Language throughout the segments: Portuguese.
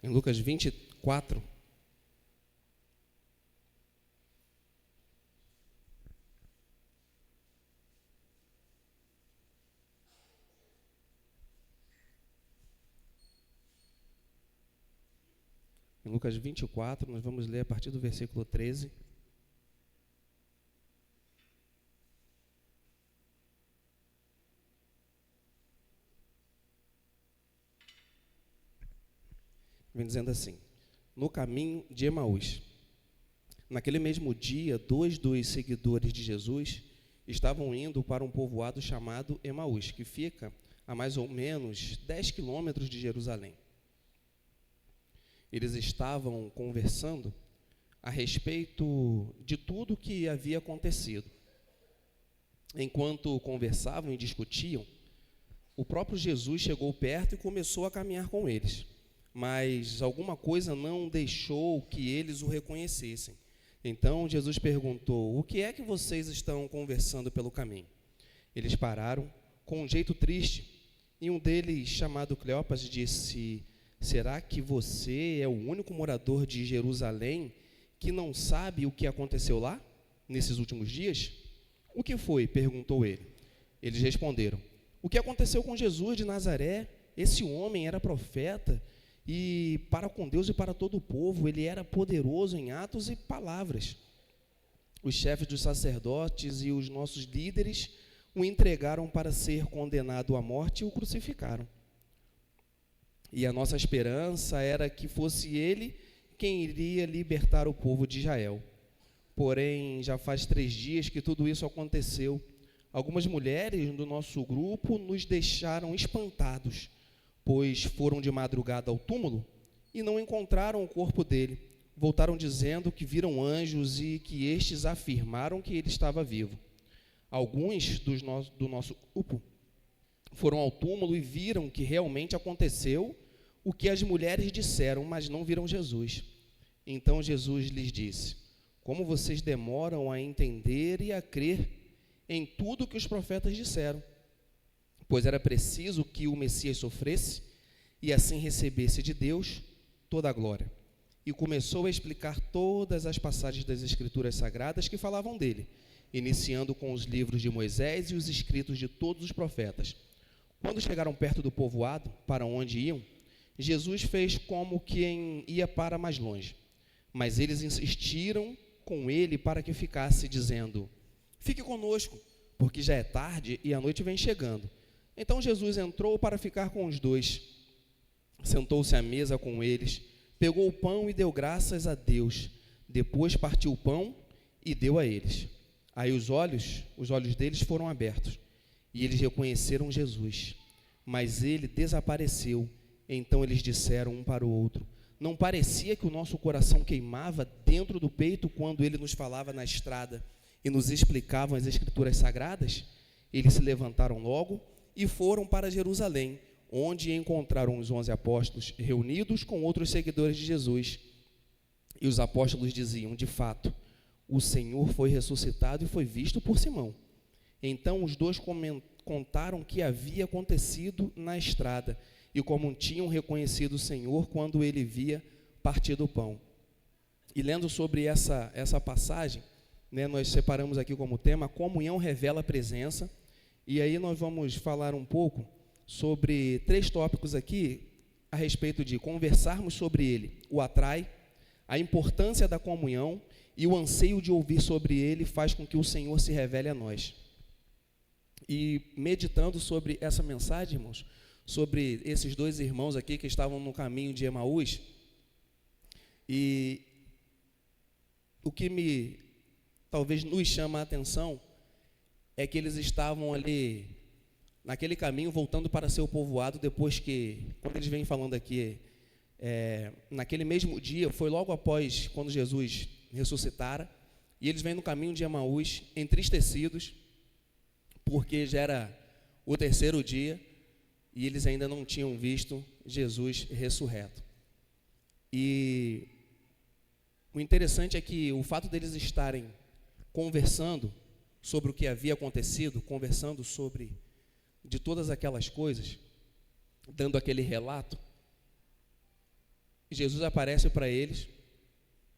Em Lucas 24, nós vamos ler a partir do versículo 13. Vem dizendo assim: no caminho de Emaús. Naquele mesmo dia, 2 dos seguidores de Jesus estavam indo para um povoado chamado Emaús, que fica a mais ou menos 10 quilômetros de Jerusalém. Eles estavam conversando a respeito de tudo o que havia acontecido. Enquanto conversavam e discutiam, o próprio Jesus chegou perto e começou a caminhar com eles. Mas alguma coisa não deixou que eles o reconhecessem. Então Jesus perguntou: o que é que vocês estão conversando pelo caminho? Eles pararam com um jeito triste, e um deles, chamado Cleopas, disse: será que você é o único morador de Jerusalém que não sabe o que aconteceu lá, nesses últimos dias? O que foi? Perguntou ele. Eles responderam: o que aconteceu com Jesus de Nazaré? Esse homem era profeta, e para com Deus e para todo o povo, ele era poderoso em atos e palavras. Os chefes dos sacerdotes e os nossos líderes o entregaram para ser condenado à morte e o crucificaram. E a nossa esperança era que fosse ele quem iria libertar o povo de Israel. Porém, já faz 3 dias que tudo isso aconteceu. Algumas mulheres do nosso grupo nos deixaram espantados, pois foram de madrugada ao túmulo e não encontraram o corpo dele. Voltaram dizendo que viram anjos e que estes afirmaram que ele estava vivo. Alguns do nosso grupo foram ao túmulo e viram que realmente aconteceu o que as mulheres disseram, mas não viram Jesus. Então Jesus lhes disse: como vocês demoram a entender e a crer em tudo que os profetas disseram? Pois era preciso que o Messias sofresse e assim recebesse de Deus toda a glória. E começou a explicar todas as passagens das Escrituras Sagradas que falavam dele, iniciando com os livros de Moisés e os escritos de todos os profetas. Quando chegaram perto do povoado, para onde iam, Jesus fez como quem ia para mais longe. Mas eles insistiram com ele para que ficasse, dizendo: fique conosco, porque já é tarde e a noite vem chegando. Então Jesus entrou para ficar com os dois. Sentou-se à mesa com eles, pegou o pão e deu graças a Deus. Depois partiu o pão e deu a eles. Aí os olhos deles foram abertos e eles reconheceram Jesus. Mas ele desapareceu. Então eles disseram um para o outro: não parecia que o nosso coração queimava dentro do peito quando ele nos falava na estrada e nos explicavam as Escrituras Sagradas? Eles se levantaram logo e foram para Jerusalém, onde encontraram os 11 apóstolos reunidos com outros seguidores de Jesus. E os apóstolos diziam: de fato, o Senhor foi ressuscitado e foi visto por Simão. Então os dois contaram o que havia acontecido na estrada e como tinham reconhecido o Senhor quando ele via partido o pão. E lendo sobre essa passagem, nós separamos aqui como tema: a comunhão revela a presença. E aí nós vamos falar um pouco sobre 3 tópicos aqui a respeito de conversarmos sobre ele. O atrai, a importância da comunhão e o anseio de ouvir sobre ele faz com que o Senhor se revele a nós. E meditando sobre essa mensagem, irmãos, sobre esses 2 irmãos aqui que estavam no caminho de Emaús, e o que talvez nos chama a atenção é que eles estavam ali naquele caminho voltando para seu povoado, depois que, quando eles vêm falando aqui, naquele mesmo dia, foi logo após quando Jesus ressuscitara, e eles vêm no caminho de Emaús entristecidos, porque já era o 3º dia e eles ainda não tinham visto Jesus ressurreto. E o interessante é que o fato deles estarem conversando sobre o que havia acontecido, conversando sobre de todas aquelas coisas, dando aquele relato, Jesus aparece para eles,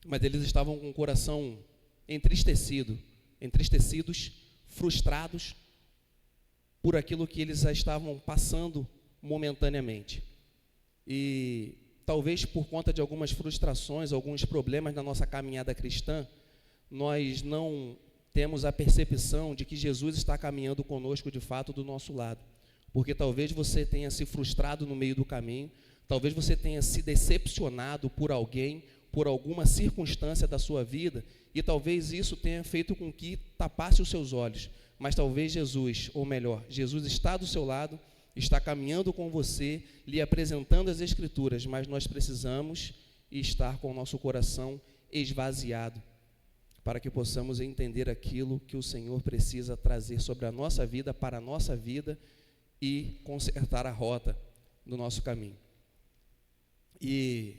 mas eles estavam com o coração entristecidos, frustrados por aquilo que eles já estavam passando momentaneamente. E talvez por conta de algumas frustrações, alguns problemas na nossa caminhada cristã, nós não temos a percepção de que Jesus está caminhando conosco de fato do nosso lado. Porque talvez você tenha se frustrado no meio do caminho, talvez você tenha se decepcionado por alguém, por alguma circunstância da sua vida, e talvez isso tenha feito com que tapasse os seus olhos. Mas talvez Jesus, ou melhor, Jesus está do seu lado, está caminhando com você, lhe apresentando as Escrituras, mas nós precisamos estar com o nosso coração esvaziado, para que possamos entender aquilo que o Senhor precisa trazer sobre a nossa vida, para a nossa vida, e consertar a rota do nosso caminho. E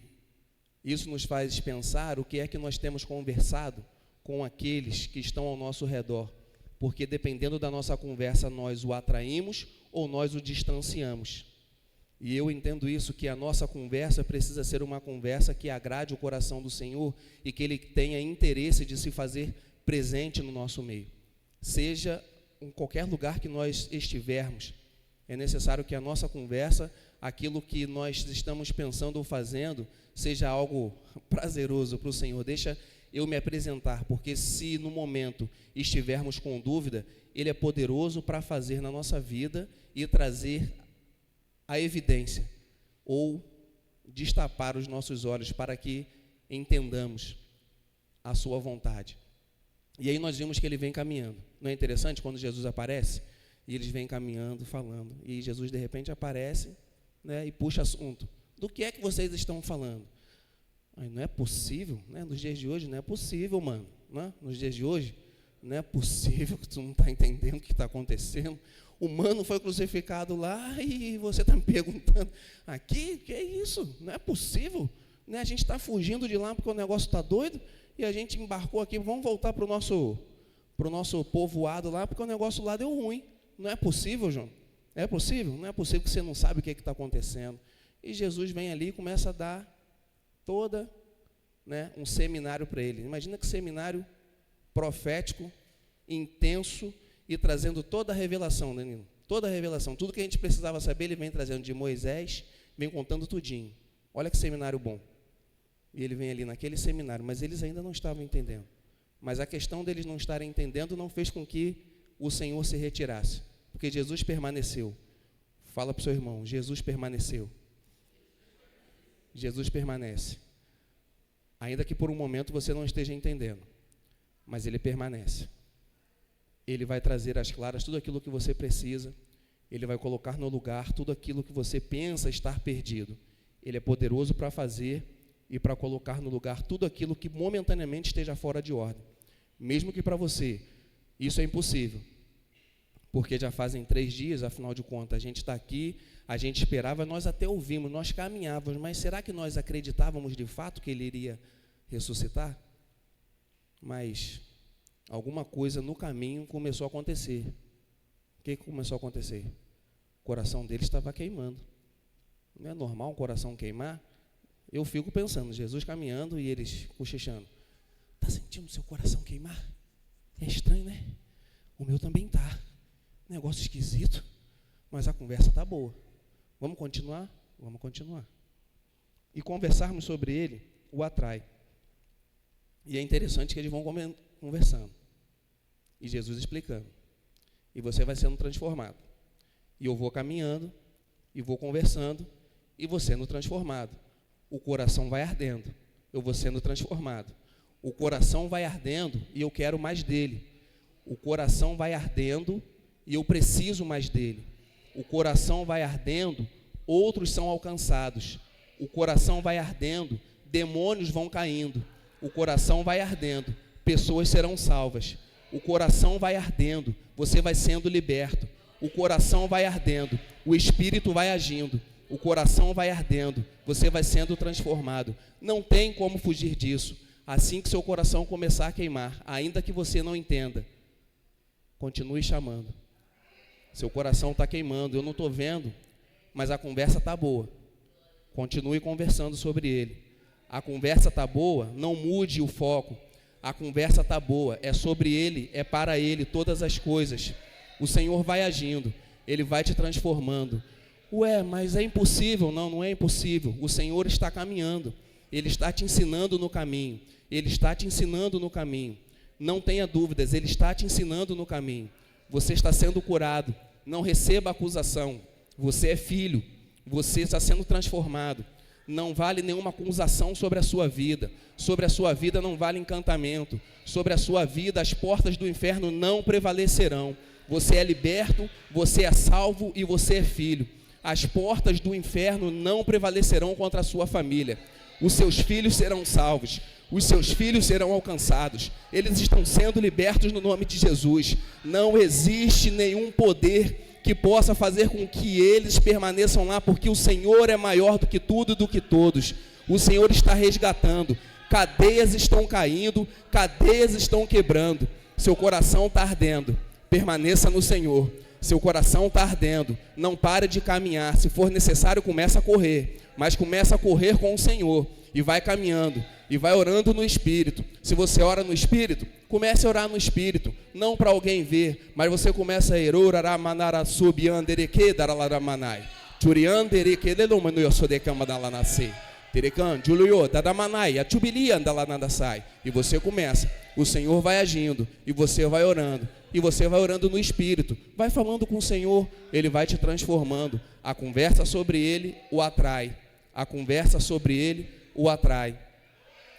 isso nos faz pensar o que é que nós temos conversado com aqueles que estão ao nosso redor, porque dependendo da nossa conversa, nós o atraímos ou nós o distanciamos. E eu entendo isso, que a nossa conversa precisa ser uma conversa que agrade o coração do Senhor e que Ele tenha interesse de se fazer presente no nosso meio. Seja em qualquer lugar que nós estivermos, é necessário que a nossa conversa, aquilo que nós estamos pensando ou fazendo, seja algo prazeroso para o Senhor. Deixa eu me apresentar, porque se no momento estivermos com dúvida, Ele é poderoso para fazer na nossa vida e trazer a evidência, ou destapar os nossos olhos para que entendamos a sua vontade. E aí nós vimos que Ele vem caminhando. Não é interessante quando Jesus aparece? E eles vêm caminhando, falando. E Jesus, de repente, aparece, né, e puxa assunto. Do que é que vocês estão falando? Ai, não é possível, né? Nos dias de hoje, não é possível, mano. Né? Nos dias de hoje, não é possível que tu não está entendendo o que está acontecendo. O mano foi crucificado lá e você está me perguntando aqui, que é isso? Não é possível. Né? A gente está fugindo de lá porque o negócio está doido e a gente embarcou aqui, vamos voltar para o nosso povoado lá, porque o negócio lá deu ruim. Não é possível, João? É possível? Não é possível que você não sabe o que está acontecendo. E Jesus vem ali e começa a dar um seminário para ele. Imagina que seminário profético, intenso, e trazendo toda a revelação, Danilo. Toda a revelação, tudo que a gente precisava saber, ele vem trazendo de Moisés, vem contando tudinho. Olha que seminário bom. E ele vem ali naquele seminário, mas eles ainda não estavam entendendo. Mas a questão deles não estarem entendendo não fez com que o Senhor se retirasse, porque Jesus permaneceu. Fala para o seu irmão, Jesus permaneceu. Jesus permanece. Ainda que por um momento você não esteja entendendo, mas Ele permanece. Ele vai trazer às claras tudo aquilo que você precisa. Ele vai colocar no lugar tudo aquilo que você pensa estar perdido. Ele é poderoso para fazer e para colocar no lugar tudo aquilo que momentaneamente esteja fora de ordem. Mesmo que para você isso é impossível, porque já fazem 3 dias, afinal de contas, a gente está aqui, a gente esperava, nós até ouvimos, nós caminhávamos, mas será que nós acreditávamos de fato que Ele iria ressuscitar? Mas alguma coisa no caminho começou a acontecer. O que começou a acontecer? O coração dele estava queimando. Não é normal um coração queimar? Eu fico pensando, Jesus caminhando e eles cochichando. Está sentindo seu coração queimar? É estranho, né? O meu também está. Negócio esquisito, mas a conversa está boa. Vamos continuar? Vamos continuar. E conversarmos sobre ele o atrai. E é interessante que eles vão conversando. E Jesus explicando. E você vai sendo transformado. E eu vou caminhando, e vou conversando, e vou sendo transformado. O coração vai ardendo, eu vou sendo transformado. O coração vai ardendo e eu quero mais dele. O coração vai ardendo e eu preciso mais dele. O coração vai ardendo, outros são alcançados. O coração vai ardendo, demônios vão caindo. O coração vai ardendo, pessoas serão salvas. O coração vai ardendo, você vai sendo liberto. O coração vai ardendo, o Espírito vai agindo. O coração vai ardendo, você vai sendo transformado. Não tem como fugir disso. Assim que seu coração começar a queimar, ainda que você não entenda, continue chamando. Seu coração está queimando, eu não estou vendo, mas a conversa está boa. Continue conversando sobre ele. A conversa está boa, não mude o foco. A conversa está boa, é sobre ele, é para ele todas as coisas. O Senhor vai agindo, ele vai te transformando. Ué, mas é impossível? Não, não é impossível. O Senhor está caminhando, ele está te ensinando no caminho. Ele está te ensinando no caminho. Não tenha dúvidas, ele está te ensinando no caminho. Você está sendo curado, não receba acusação. Você é filho, você está sendo transformado. Não vale nenhuma acusação sobre a sua vida. Sobre a sua vida não vale encantamento. Sobre a sua vida as portas do inferno não prevalecerão. Você é liberto, você é salvo e você é filho. As portas do inferno não prevalecerão contra a sua família. Os seus filhos serão salvos. Os seus filhos serão alcançados. Eles estão sendo libertos no nome de Jesus. Não existe nenhum poder que possa fazer com que eles permaneçam lá, porque o Senhor é maior do que tudo e do que todos. O Senhor está resgatando. Cadeias estão caindo, cadeias estão quebrando. Seu coração está ardendo. Permaneça no Senhor. Seu coração está ardendo. Não pare de caminhar. Se for necessário, comece a correr. Mas comece a correr com o Senhor. E vai caminhando. E vai orando no Espírito. Se você ora no Espírito, comece a orar no Espírito. Não para alguém ver, mas você começa a errar. E você começa. O Senhor vai agindo. E você vai orando. E você vai orando no Espírito. Vai falando com o Senhor. Ele vai te transformando. A conversa sobre Ele o atrai. A conversa sobre Ele o atrai.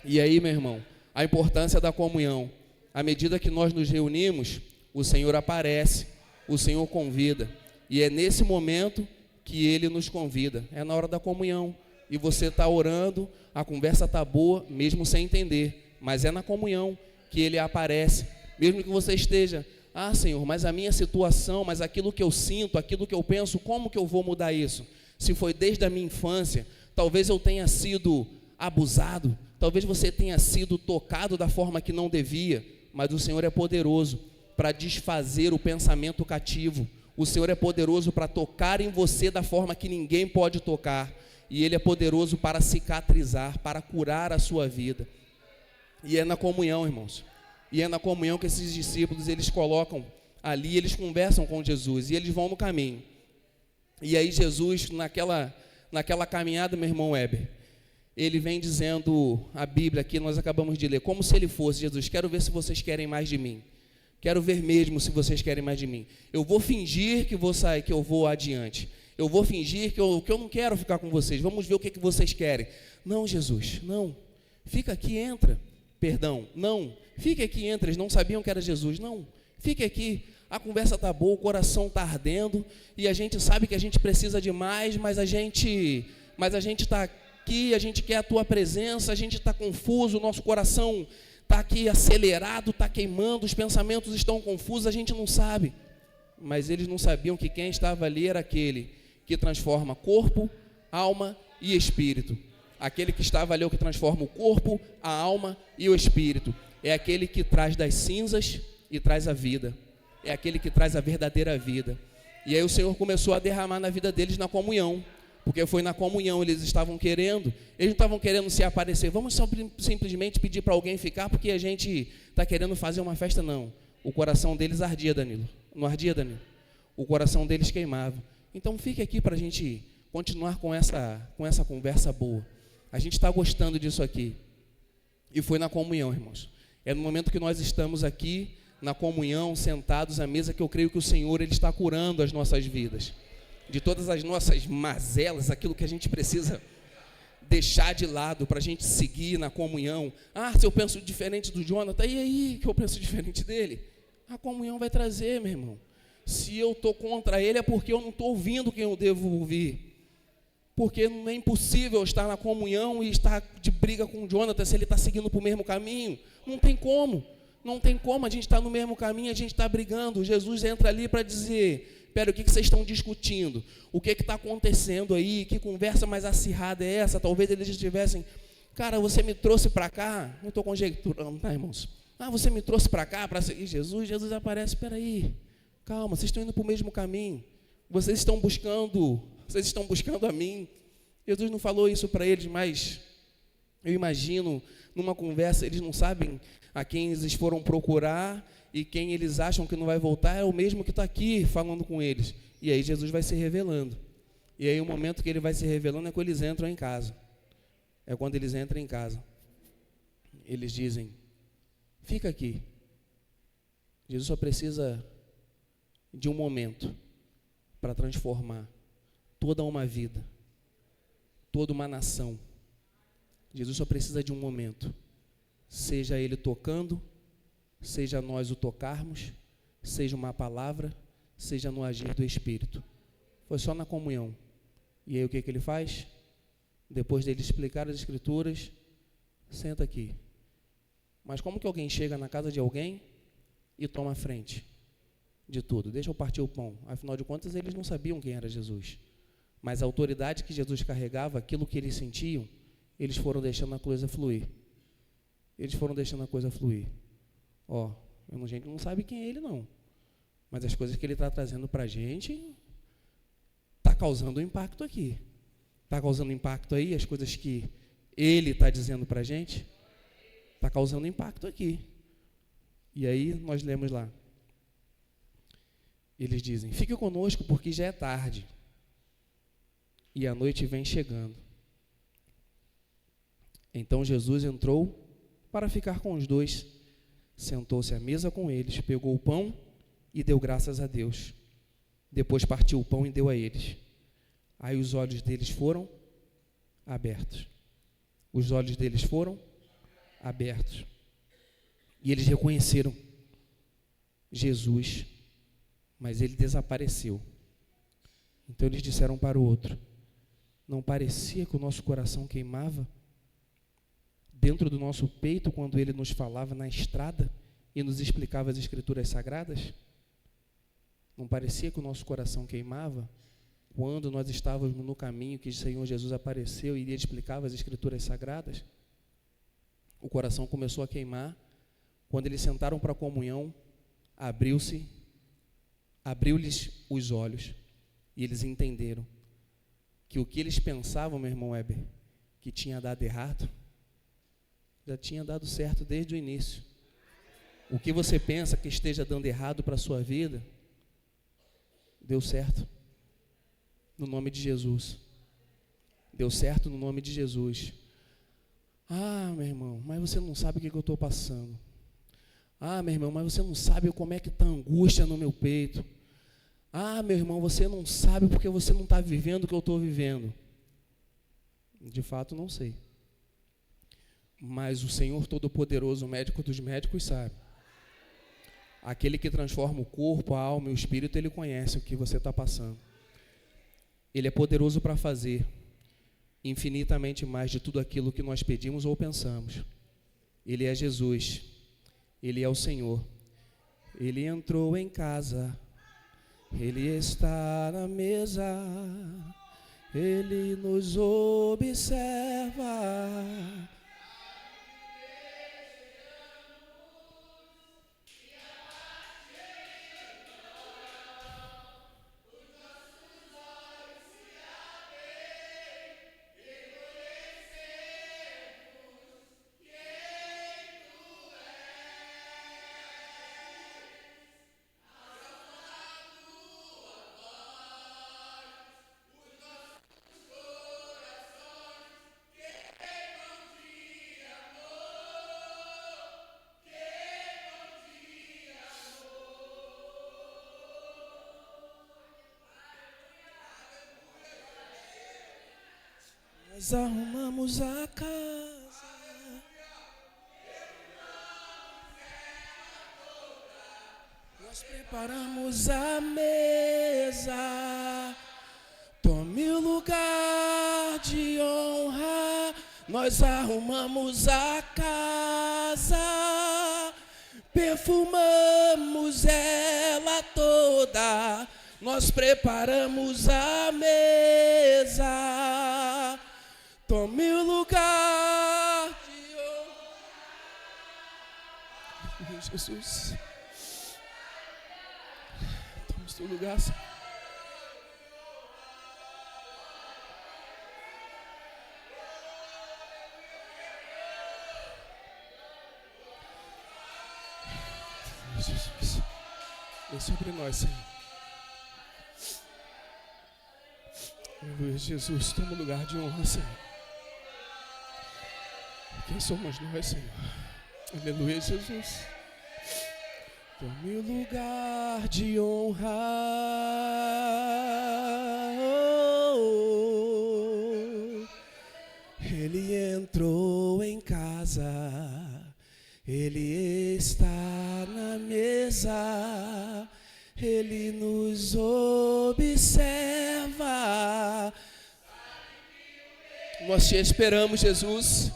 E aí, meu irmão, a importância da comunhão. À medida que nós nos reunimos, o Senhor aparece, o Senhor convida. E é nesse momento que Ele nos convida. É na hora da comunhão. E você está orando, a conversa está boa, mesmo sem entender. Mas é na comunhão que Ele aparece. Mesmo que você esteja, Senhor, mas a minha situação, mas aquilo que eu sinto, aquilo que eu penso, como que eu vou mudar isso? Se foi desde a minha infância, talvez eu tenha sido abusado, talvez você tenha sido tocado da forma que não devia, mas o Senhor é poderoso para desfazer o pensamento cativo. O Senhor é poderoso para tocar em você da forma que ninguém pode tocar. E Ele é poderoso para cicatrizar, para curar a sua vida. E é na comunhão, irmãos. E é na comunhão que esses discípulos, eles colocam ali, eles conversam com Jesus e eles vão no caminho. E aí Jesus, naquela caminhada, meu irmão Weber, ele vem dizendo, a Bíblia aqui, nós acabamos de ler, como se ele fosse: Jesus, quero ver se vocês querem mais de mim. Quero ver mesmo se vocês querem mais de mim. Eu vou fingir que vou sair, que eu vou adiante. Eu vou fingir que eu não quero ficar com vocês. Vamos ver o que vocês querem. Não, Jesus, não. Fica aqui, entra. Perdão, não. Fique aqui, entra. Eles não sabiam que era Jesus. Não, fique aqui. A conversa está boa, o coração está ardendo. E a gente sabe que a gente precisa de mais, mas a gente está aqui, a gente quer a tua presença, a gente está confuso, o nosso coração está aqui acelerado, está queimando, os pensamentos estão confusos, a gente não sabe. Mas eles não sabiam que quem estava ali era aquele que transforma corpo, alma e espírito. Aquele que estava ali é o que transforma o corpo, a alma e o espírito. É aquele que traz das cinzas e traz a vida. É aquele que traz a verdadeira vida. E aí o Senhor começou a derramar na vida deles na comunhão. Porque foi na comunhão, eles estavam querendo. Eles não estavam querendo se aparecer. Vamos simplesmente pedir para alguém ficar porque a gente está querendo fazer uma festa. Não. O coração deles ardia, Danilo. Não ardia, Danilo? O coração deles queimava. Então fique aqui para a gente continuar com essa conversa boa. A gente está gostando disso aqui. E foi na comunhão, irmãos. É no momento que nós estamos aqui, na comunhão, sentados à mesa, que eu creio que o Senhor ele está curando as nossas vidas. De todas as nossas mazelas, aquilo que a gente precisa deixar de lado para a gente seguir na comunhão. Se eu penso diferente do Jonathan, e aí que eu penso diferente dele? A comunhão vai trazer, meu irmão. Se eu estou contra ele é porque eu não estou ouvindo quem eu devo ouvir. Porque não é impossível estar na comunhão e estar de briga com o Jonathan se ele está seguindo para o mesmo caminho. Não tem como. Não tem como, a gente está no mesmo caminho, a gente está brigando. Jesus entra ali para dizer: espera, o que vocês estão discutindo? O que está acontecendo aí? Que conversa mais acirrada é essa? Talvez eles estivessem: cara, você me trouxe para cá, não estou conjecturando, tá, irmãos? Você me trouxe para cá para seguir Jesus. Jesus aparece: espera aí, calma, vocês estão indo para o mesmo caminho. Vocês estão buscando a mim. Jesus não falou isso para eles, mas eu imagino, numa conversa, eles não sabem a quem eles foram procurar, e quem eles acham que não vai voltar é o mesmo que está aqui falando com eles. E aí Jesus vai se revelando. E aí o momento que ele vai se revelando é quando eles entram em casa. É quando eles entram em casa. Eles dizem, fica aqui. Jesus só precisa de um momento para transformar toda uma vida, toda uma nação. Jesus só precisa de um momento. Seja ele tocando, seja nós o tocarmos, seja uma palavra, seja no agir do Espírito. Foi só na comunhão. E aí o que ele faz? Depois dele explicar as Escrituras, senta aqui. Mas como que alguém chega na casa de alguém e toma a frente de tudo? Deixa eu partir o pão. Afinal de contas, eles não sabiam quem era Jesus. Mas a autoridade que Jesus carregava, aquilo que eles sentiam, eles foram deixando a coisa fluir. Eles foram deixando a coisa fluir. Ó, a gente não sabe quem é ele, não. Mas as coisas que ele está trazendo para a gente, está causando impacto aqui. Está causando impacto aí, as coisas que ele está dizendo para a gente, está causando impacto aqui. E aí nós lemos lá. Eles dizem, fique conosco porque já é tarde. E a noite vem chegando. Então Jesus entrou para ficar com os dois. Sentou-se à mesa com eles, pegou o pão e deu graças a Deus. Depois partiu o pão e deu a eles. Aí os olhos deles foram abertos. Os olhos deles foram abertos. E eles reconheceram Jesus, mas ele desapareceu. Então eles disseram para o outro, não parecia que o nosso coração queimava dentro do nosso peito quando ele nos falava na estrada e nos explicava as Escrituras Sagradas? Não parecia que o nosso coração queimava quando nós estávamos no caminho que o Senhor Jesus apareceu e ele explicava as Escrituras Sagradas? O coração começou a queimar quando eles sentaram para a comunhão, abriu-lhes os olhos e eles entenderam que o que eles pensavam, meu irmão Weber, que tinha dado errado, já tinha dado certo desde o início. O que você pensa que esteja dando errado para a sua vida, deu certo no nome de Jesus. Deu certo no nome de Jesus. Ah, meu irmão, mas você não sabe o que eu estou passando. Ah, meu irmão, mas você não sabe como é que está a angústia no meu peito. Ah, meu irmão, você não sabe porque você não está vivendo o que eu estou vivendo. De fato, não sei. Mas o Senhor Todo-Poderoso, o médico dos médicos, sabe. Aquele que transforma o corpo, a alma e o espírito, ele conhece o que você está passando. Ele é poderoso para fazer infinitamente mais de tudo aquilo que nós pedimos ou pensamos. Ele é Jesus. Ele é o Senhor. Ele entrou em casa. Ele está na mesa. Ele nos observa. Nós arrumamos a casa. Nós preparamos a mesa. Tome o lugar de honra. Nós arrumamos a casa. Perfumamos ela toda. Nós preparamos a mesa. Tome o lugar de honra. Jesus. Tome o seu lugar, Senhor. Vem sobre nós, Senhor. Aleluia, Jesus, toma lugar de honra, Senhor. Quem somos nós, Senhor? Aleluia, Jesus. Tome lugar de honra. Ele entrou em casa, Ele está na mesa, Ele nos observa. Nós te esperamos, Jesus.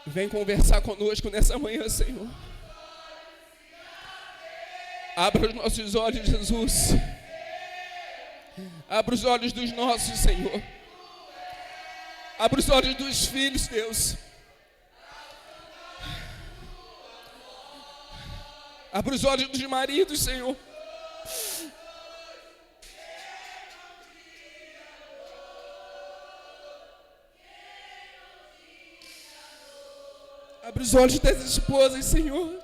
Vem conversar conosco nessa manhã, Senhor. Abra os nossos olhos, Jesus. Abra os olhos dos nossos, Senhor. Abra os olhos dos filhos, Deus. Abra os olhos dos maridos, Senhor. Abre os olhos das esposas, Senhor.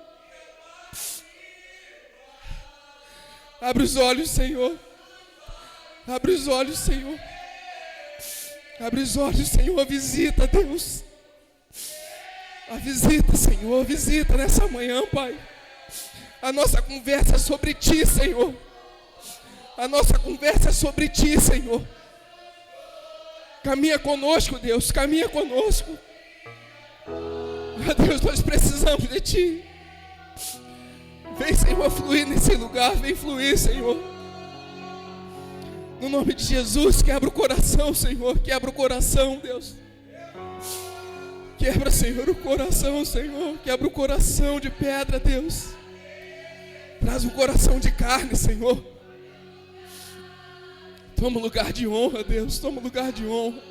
Abre os olhos, Senhor. Abre os olhos, Senhor. Abre os olhos, Senhor. Visita, Deus. A visita, Senhor. Visita nessa manhã, Pai. A nossa conversa é sobre Ti, Senhor. A nossa conversa é sobre Ti, Senhor. Caminha conosco, Deus. Caminha conosco. Deus, nós precisamos de Ti. Vem, Senhor, fluir nesse lugar. Vem fluir, Senhor. No nome de Jesus, quebra o coração, Senhor. Quebra o coração, Deus. Quebra, Senhor, o coração, Senhor. Quebra o coração de pedra, Deus. Traz um coração de carne, Senhor. Toma lugar de honra, Deus. Toma lugar de honra.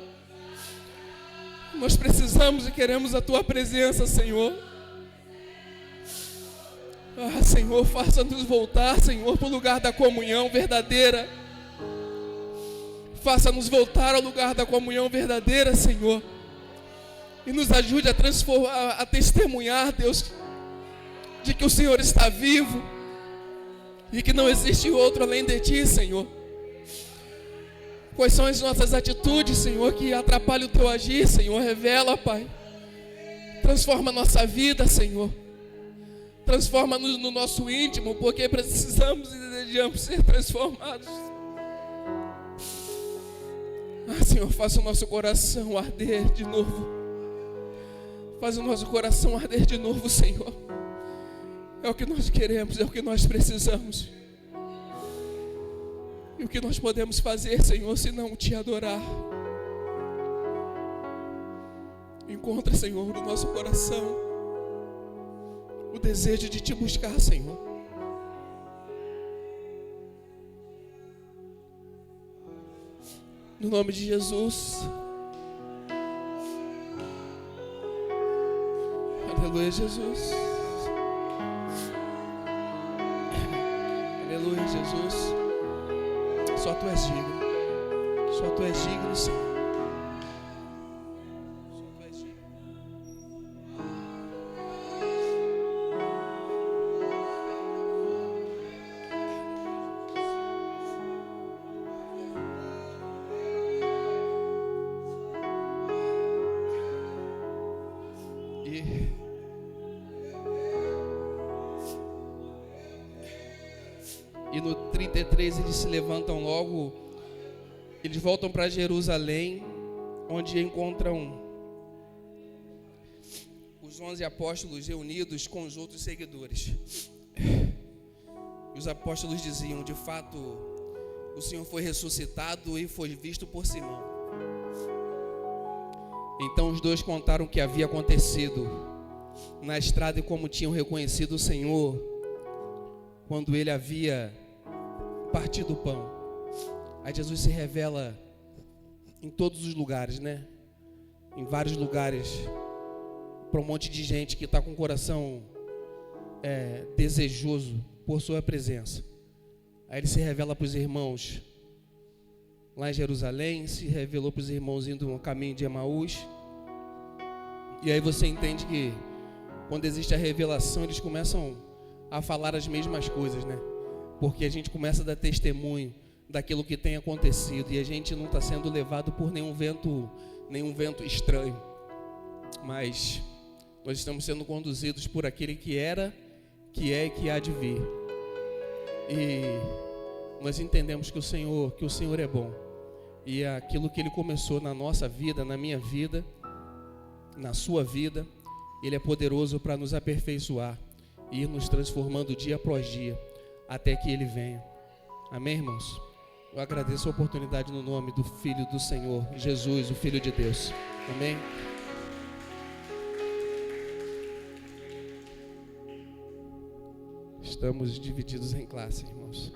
Nós precisamos e queremos a Tua presença, Senhor. Ah, Senhor, faça-nos voltar, Senhor, para o lugar da comunhão verdadeira. Faça-nos voltar ao lugar da comunhão verdadeira, Senhor. E nos ajude a transformar, a testemunhar, Deus, de que o Senhor está vivo e que não existe outro além de Ti, Senhor. Quais são as nossas atitudes, Senhor, que atrapalham o Teu agir, Senhor? Revela, Pai. Transforma a nossa vida, Senhor. Transforma-nos no nosso íntimo, porque precisamos e desejamos ser transformados. Ah, Senhor, faça o nosso coração arder de novo. Faz o nosso coração arder de novo, Senhor. É o que nós queremos, é o que nós precisamos. E o que nós podemos fazer, Senhor, se não Te adorar? Encontra, Senhor, no nosso coração o desejo de Te buscar, Senhor. No nome de Jesus. Aleluia, Jesus. Aleluia, Jesus. Só Tu és digno. Só Tu és digno, Senhor. Só Tu és digno. E no 33 eles se levantam logo, eles voltam para Jerusalém, onde encontram os 11 apóstolos reunidos com os outros seguidores. E os apóstolos diziam: de fato, o Senhor foi ressuscitado e foi visto por Simão. Então os dois contaram o que havia acontecido na estrada e como tinham reconhecido o Senhor quando Ele havia partido o pão. Aí Jesus se revela em todos os lugares, né? Em vários lugares, para um monte de gente que está com o coração desejoso por sua presença. Aí Ele se revela para os irmãos lá em Jerusalém, se revelou para os irmãos indo no caminho de Emaús. E aí você entende que quando existe a revelação, eles começam a falar as mesmas coisas, né? Porque a gente começa a dar testemunho daquilo que tem acontecido e a gente não está sendo levado por nenhum vento estranho, mas nós estamos sendo conduzidos por aquele que era, que é e que há de vir. E nós entendemos que o Senhor é bom, e aquilo que Ele começou na nossa vida, na minha vida, na sua vida, Ele é poderoso para nos aperfeiçoar e ir nos transformando dia após dia, até que Ele venha. Amém, irmãos? Eu agradeço a oportunidade no nome do Filho do Senhor, Jesus, o Filho de Deus. Amém? Estamos divididos em classes, irmãos.